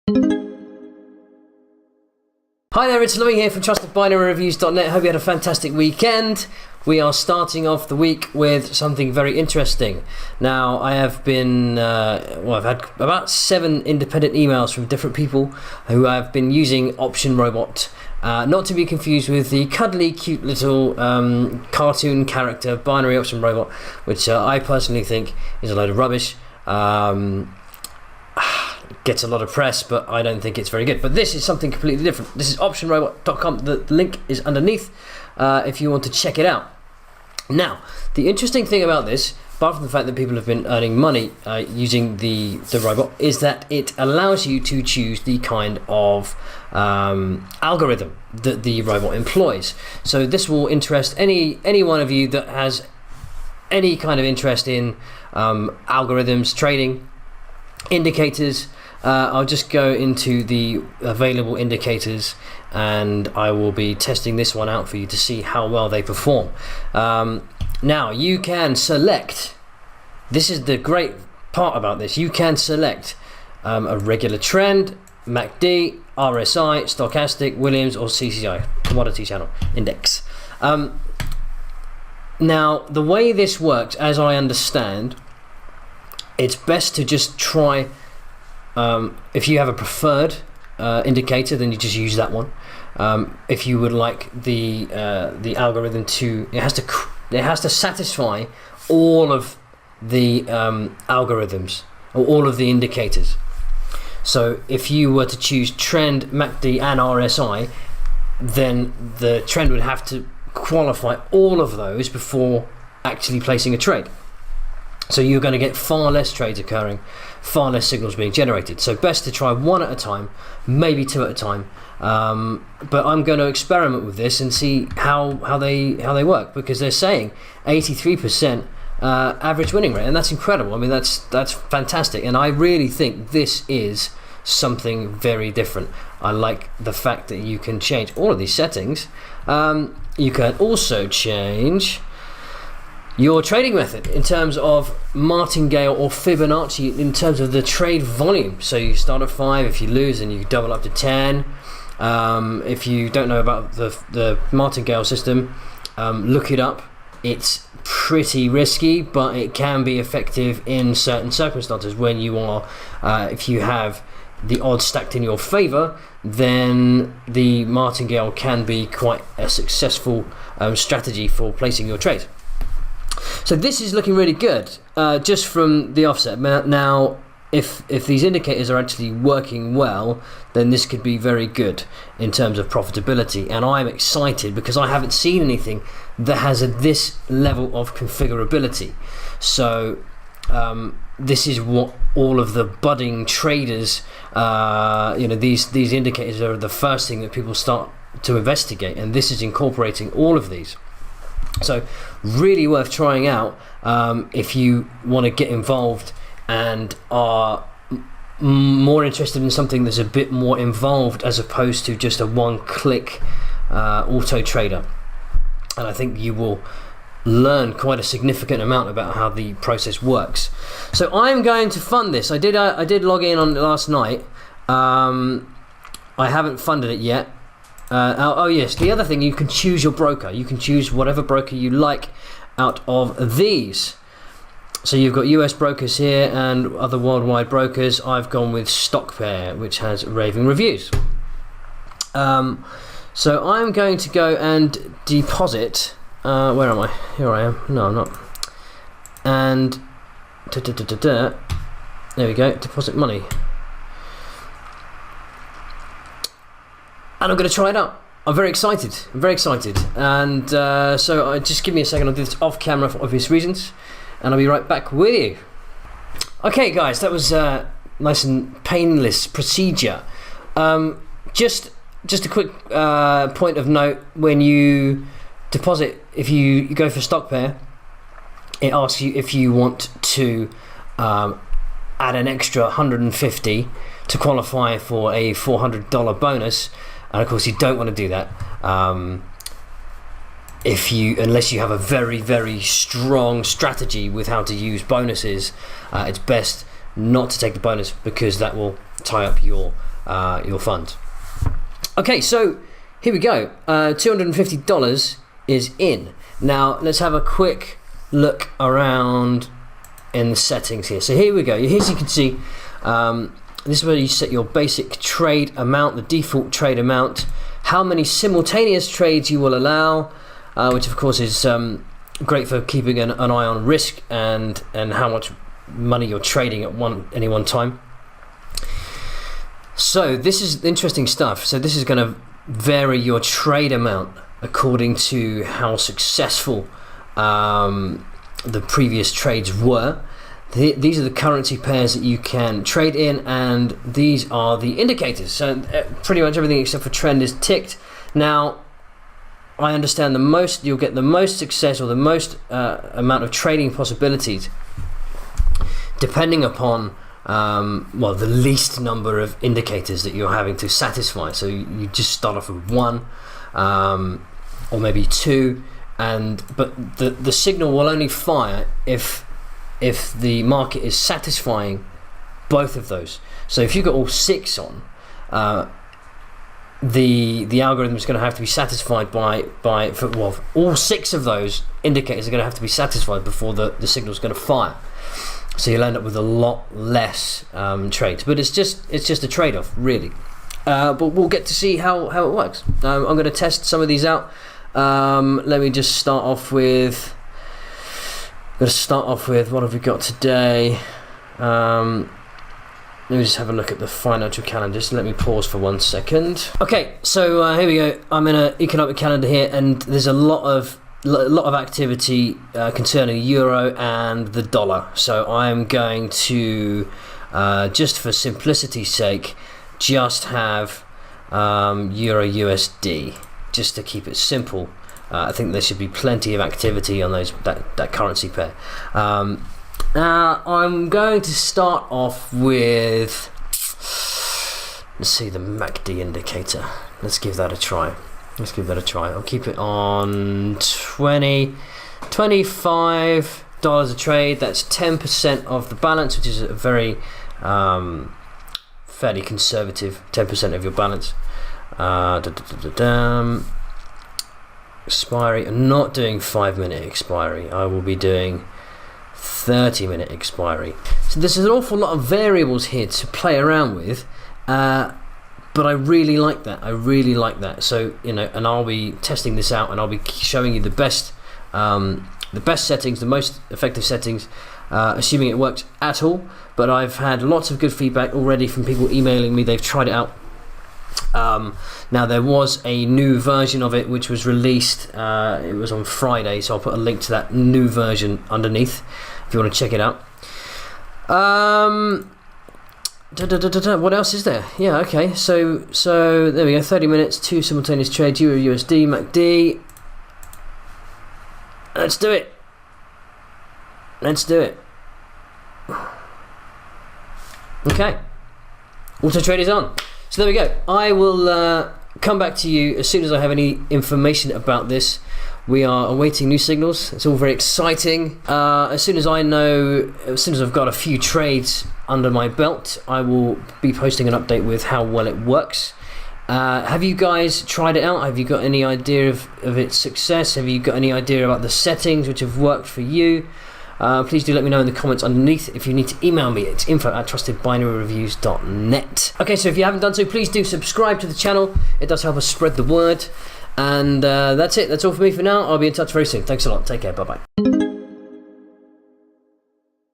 Hi there, it's Louis here from TrustedBinaryReviews.net. Hope you had a fantastic weekend. We are starting off the week with something very interesting. Now, I have been, I've had about 7 independent emails from different people who have been using Option Robot. Not to be confused with the cuddly, cute little cartoon character binary Option Robot, which I personally think is a load of rubbish. Gets a lot of press, but I don't think it's very good. But this is something completely different. This is optionrobot.com. The link is underneath if you want to check it out. Now, the interesting thing about this, apart from the fact that people have been earning money using the robot, is that it allows you to choose the kind of algorithm that the robot employs. So this will interest any one of you that has any kind of interest in algorithms, trading, indicators. I'll just go into the available indicators and I will be testing this one out for you to see how well they perform. Now you can select, this is the great part about this, you can select a regular trend, MACD, RSI, stochastic, Williams or CCI, commodity channel index. Now the way this works, as I understand, it's best to just try, if you have a preferred indicator, then you just use that one. If you would like the algorithm to, it has to satisfy all of the algorithms or all of the indicators. So if you were to choose trend, MACD and RSI, then the trend would have to qualify all of those before actually placing a trade. So you're going to get far less trades occurring, far less signals being generated. So best to try one at a time, maybe 2 at a time. But I'm going to experiment with this and see how they work, because they're saying 83% average winning rate, and that's incredible. I mean, that's fantastic, and I really think this is something very different. I like the fact that you can change all of these settings. You can also change your trading method in terms of martingale or Fibonacci in terms of the trade volume. So you start at 5, if you lose then you double up to 10. If you don't know about the martingale system, look it up. It's pretty risky, but it can be effective in certain circumstances. When you are, if you have the odds stacked in your favor, then the martingale can be quite a successful strategy for placing your trades. So this is looking really good, just from the offset. Now, if these indicators are actually working well, then this could be very good in terms of profitability. And I'm excited because I haven't seen anything that has this level of configurability. So this is what all of the budding traders, these indicators are the first thing that people start to investigate, and this is incorporating all of these. So really worth trying out if you want to get involved and are more interested in something that's a bit more involved as opposed to just a one-click auto trader. And I think you will learn quite a significant amount about how the process works. So I'm going to fund this. I did log in on it last night. I haven't funded it yet. Oh yes, the other thing, you can choose your broker. You can choose whatever broker you like out of these. So you've got US brokers here and other worldwide brokers. I've gone with StockPair, which has raving reviews. So I'm going to go and deposit. Where am I? Here I am. No, I'm not. And there we go. Deposit money. And I'm going to try it out. I'm very excited. And so just give me a second. I'll do this off camera for obvious reasons, and I'll be right back with you. Okay, guys, that was a nice and painless procedure. Just a quick point of note: when you deposit, if you go for StockPair, it asks you if you want to add an extra 150 to qualify for a $400 bonus. And of course you don't want to do that unless you have a very, very strong strategy with how to use bonuses. It's best not to take the bonus, because that will tie up your funds. Okay, so here we go. $250 is in. Now let's have a quick look around in the settings here. So here we go. Here, as you can see, this is where you set your basic trade amount, the default trade amount, how many simultaneous trades you will allow, which of course is great for keeping an eye on risk and how much money you're trading at any one time. So this is interesting stuff. So this is going to vary your trade amount according to how successful the previous trades were. These are the currency pairs that you can trade in, and these are the indicators. So pretty much everything except for trend is ticked. Now I understand you'll get the most success, or the most amount of trading possibilities, depending upon the least number of indicators that you're having to satisfy. So you just start off with one, or maybe two, but the signal will only fire if the market is satisfying both of those. So if you've got all six on, the algorithm is going to have to be satisfied by all six of those indicators are going to have to be satisfied before the signal is going to fire. So you'll end up with a lot less trades, but it's just a trade-off, really. But we'll get to see how it works. I'm going to test some of these out. Let me just start off with. What have we got today? Let me just have a look at the financial calendar. Just let me pause for 1 second. Okay, so here we go. I'm in an economic calendar here, and there's a lot of activity concerning euro and the dollar. So I'm going to, just for simplicity's sake, just have euro USD, just to keep it simple. I think there should be plenty of activity on that currency pair. Now I'm going to start off with, let's see, the MACD indicator. Let's give that a try. I'll keep it on $25 a trade. That's 10% of the balance, which is a very fairly conservative 10% of your balance. Expiry. I'm not doing 5-minute expiry. I will be doing 30-minute expiry. So there's an awful lot of variables here to play around with, but I really like that. So and I'll be testing this out, and I'll be showing you the best settings, the most effective settings, assuming it works at all. But I've had lots of good feedback already from people emailing me. They've tried it out. Now there was a new version of it which was released. It was on Friday, so I'll put a link to that new version underneath if you want to check it out. What else is there? Yeah, okay. So there we go. 30 minutes, 2 simultaneous trades, Euro USD, MACD. Let's do it. Okay. Auto trade is on. So there we go. I will come back to you as soon as I have any information about this. We are awaiting new signals. It's all very exciting. As soon as I've got a few trades under my belt, I will be posting an update with how well it works. Have you guys tried it out? Have you got any idea of its success? Have you got any idea about the settings which have worked for you? Please do let me know in the comments underneath. If you need to email me, it's info@trustedbinaryreviews.net. Okay, so if you haven't done so, please do subscribe to the channel. It does help us spread the word. And that's it. That's all for me for now. I'll be in touch very soon. Thanks a lot. Take care. Bye-bye.